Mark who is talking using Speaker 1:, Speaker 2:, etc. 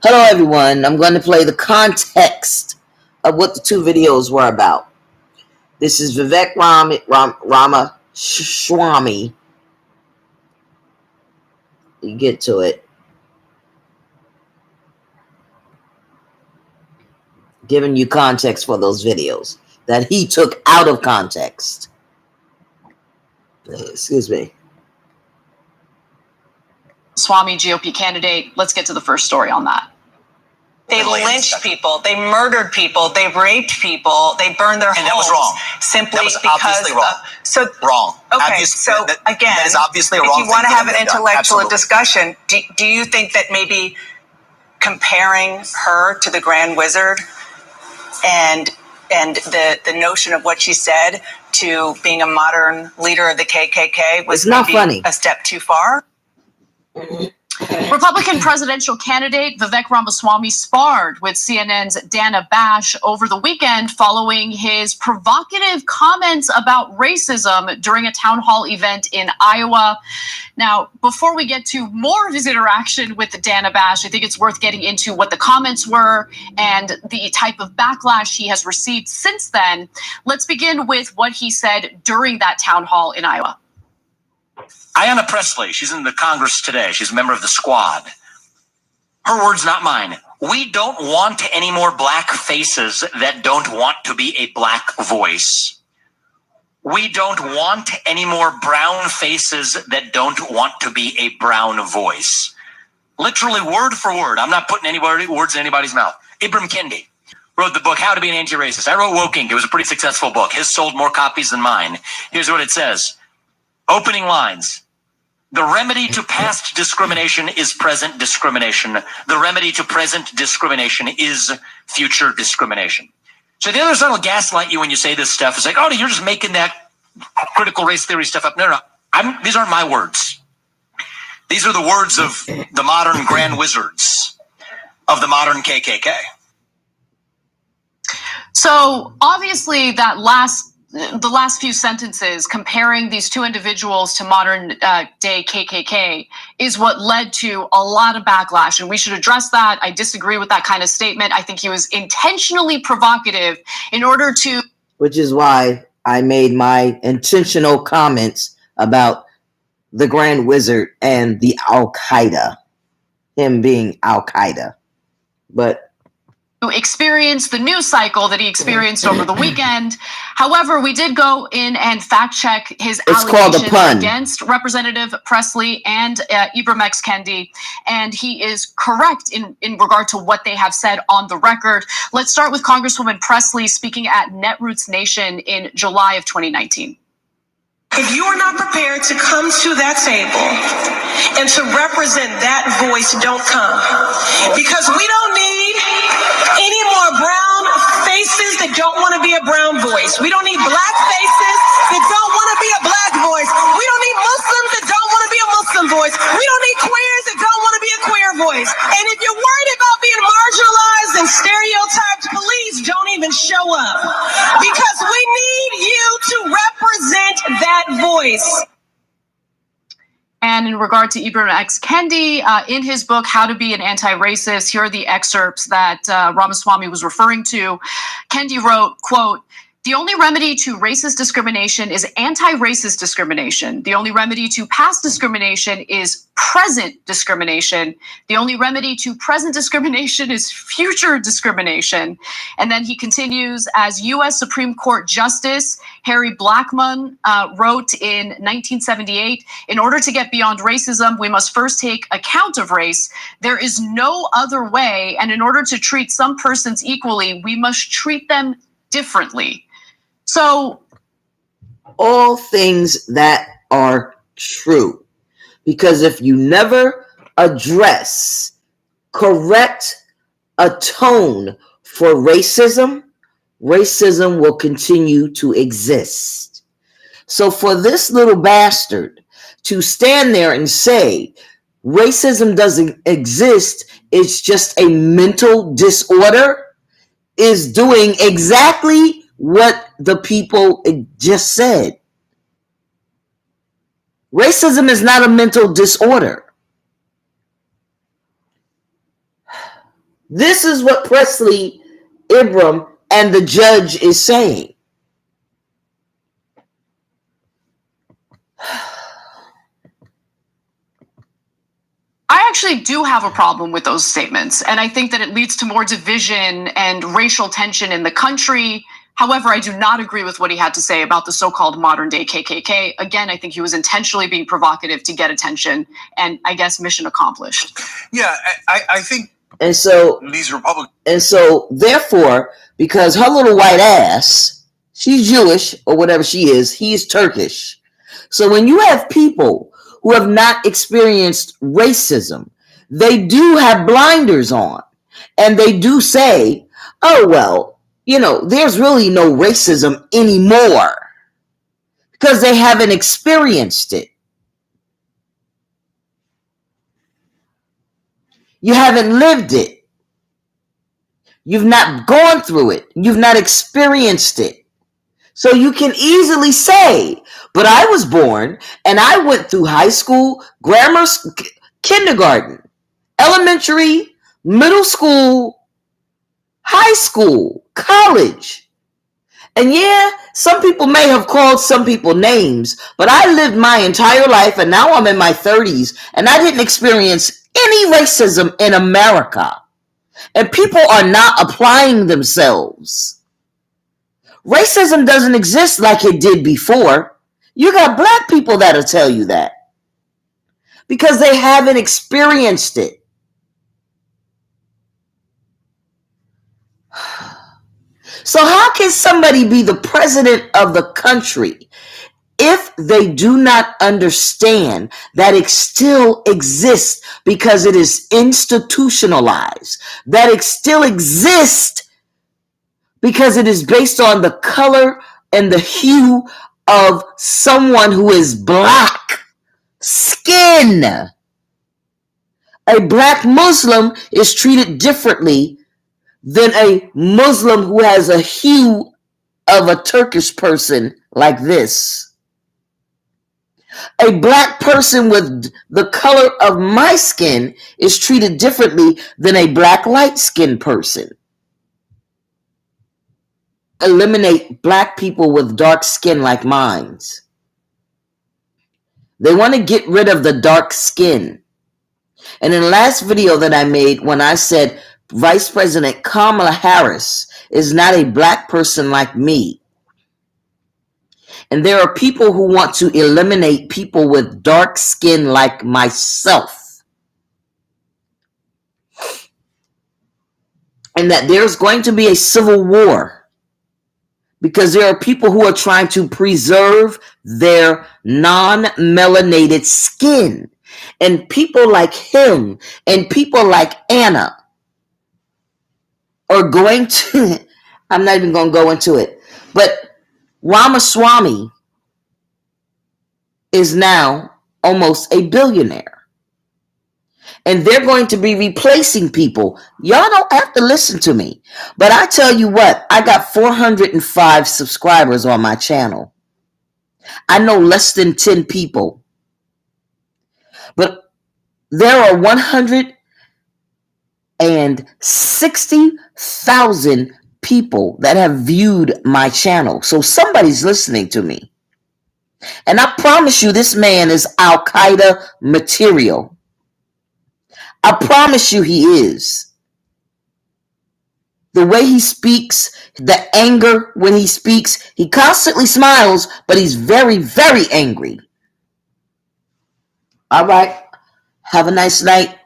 Speaker 1: Hello, everyone. I'm going to play the context of what the two videos were about. This is Vivek Ramaswamy. You get to it. Giving you context for those videos that he took out of context. Excuse me.
Speaker 2: Swamy, GOP candidate. Let's get to the first story on that. They lynched people, they murdered people, they raped people, they burned their homes.
Speaker 3: And that was wrong.
Speaker 2: Simply
Speaker 3: that was
Speaker 2: because
Speaker 3: obviously wrong. Wrong.
Speaker 2: Okay, so again,
Speaker 3: that is obviously a wrong
Speaker 2: if you want to have an intellectual
Speaker 3: Absolutely.
Speaker 2: discussion, do you think that maybe comparing her to the Grand Wizard and the notion of what she said to being a modern leader of the KKK was
Speaker 1: not funny.
Speaker 2: A step too far? Republican presidential candidate Vivek Ramaswamy sparred with CNN's Dana Bash over the weekend following his provocative comments about racism during a town hall event in Iowa. Now, before we get to more of his interaction with Dana Bash, I think it's worth getting into what the comments were and the type of backlash he has received since then. Let's begin with what he said during that town hall in Iowa.
Speaker 3: Ayanna Pressley, she's in the Congress today. She's a member of the squad. Her words, not mine. We don't want any more black faces that don't want to be a black voice. We don't want any more brown faces that don't want to be a brown voice. Literally word for word. I'm not putting any words in anybody's mouth. Ibram Kendi wrote the book, How to Be an Anti-Racist. I wrote Woking. It was a pretty successful book. His sold more copies than mine. Here's what it says. Opening lines. The remedy to past discrimination is present discrimination. The remedy to present discrimination is future discrimination. So the other side will gaslight you when you say this stuff. It's like, oh, you're just making that critical race theory stuff up. No. These aren't my words. These are the words of the modern grand wizards of the modern KKK.
Speaker 2: So obviously the last few sentences comparing these two individuals to modern day KKK is what led to a lot of backlash, and we should address that. I disagree with that kind of statement. I think he was intentionally provocative in order to...
Speaker 1: Which is why I made my intentional comments about the Grand Wizard and the al-Qaeda, him being al-Qaeda. But
Speaker 2: experience the news cycle that he experienced over the weekend. However, we did go in and fact check his allegations against Representative Pressley and Ibram X. Kendi, and he is correct in regard to what they have said on the record. Let's start with Congresswoman Pressley speaking at Netroots Nation in July of 2019.
Speaker 4: If you are not prepared to come to that table and to represent that voice, don't come. Because we don't need any more brown faces that don't want to be a brown voice. We don't need black faces that don't want to be a black voice. We don't need Muslims that don't want to be a Muslim voice. We don't need queers that don't want to be a queer voice. And if you're worried about being marginalized and stereotyped, please don't even show up. Because we need you to represent that voice.
Speaker 2: And in regard to Ibram X. Kendi, in his book, How to Be an Anti-Racist, here are the excerpts that Ramaswamy was referring to. Kendi wrote, quote, "The only remedy to racist discrimination is anti-racist discrimination. The only remedy to past discrimination is present discrimination. The only remedy to present discrimination is future discrimination." And then he continues, as U.S. Supreme Court Justice Harry Blackmun wrote in 1978, "In order to get beyond racism, we must first take account of race. There is no other way, and in order to treat some persons equally, we must treat them differently." So,
Speaker 1: all things that are true. Because if you never address, correct, atone for racism, racism will continue to exist. So for this little bastard to stand there and say racism doesn't exist, it's just a mental disorder, is doing exactly what the people just said. Racism is not a mental disorder. This is what Presley Ibram and the judge is saying.
Speaker 2: I actually do have a problem with those statements, and I think that it leads to more division and racial tension in the country. However, I do not agree with what he had to say about the so-called modern-day KKK. Again, I think he was intentionally being provocative to get attention, and I guess mission accomplished.
Speaker 5: Yeah, I think.
Speaker 1: And so
Speaker 5: these Republicans.
Speaker 1: And so, therefore, because her little white ass, she's Jewish or whatever she is, he's Turkish. So when you have people who have not experienced racism, they do have blinders on. And they do say, oh, well, you know, there's really no racism anymore. Because they haven't experienced it. You haven't lived it. You've not gone through it. You've not experienced it. So you can easily say, but I was born and I went through high school, grammar, kindergarten, elementary, middle school, high school, college. And yeah, some people may have called some people names, but I lived my entire life and now I'm in my 30s and I didn't experience any racism in America. And people are not applying themselves. Racism doesn't exist like it did before. You got black people that'll tell you that. Because they haven't experienced it. So how can somebody be the president of the country if they do not understand that it still exists because it is institutionalized, that it still exists because it is based on the color and the hue of someone who is black skin? A black Muslim is treated differently than a Muslim who has a hue of a Turkish person like this. A black person with the color of my skin is treated differently than a black light-skinned person. Eliminate black people with dark skin like mine. They want to get rid of the dark skin. And in the last video that I made, when I said Vice President Kamala Harris is not a black person like me, and there are people who want to eliminate people with dark skin like myself. And that there's going to be a civil war. Because there are people who are trying to preserve their non-melanated skin. And people like him and people like Anna are going to... I'm not even going to go into it. But Ramaswamy is now almost a billionaire. And they're going to be replacing people. Y'all don't have to listen to me. But I tell you what, I got 405 subscribers on my channel. I know less than 10 people. But there are 160,000 people that have viewed my channel. So somebody's listening to me. And I promise you, this man is al-Qaeda material. I promise you he is. The way he speaks, the anger when he speaks, he constantly smiles, but he's very, very angry. All right. Have a nice night.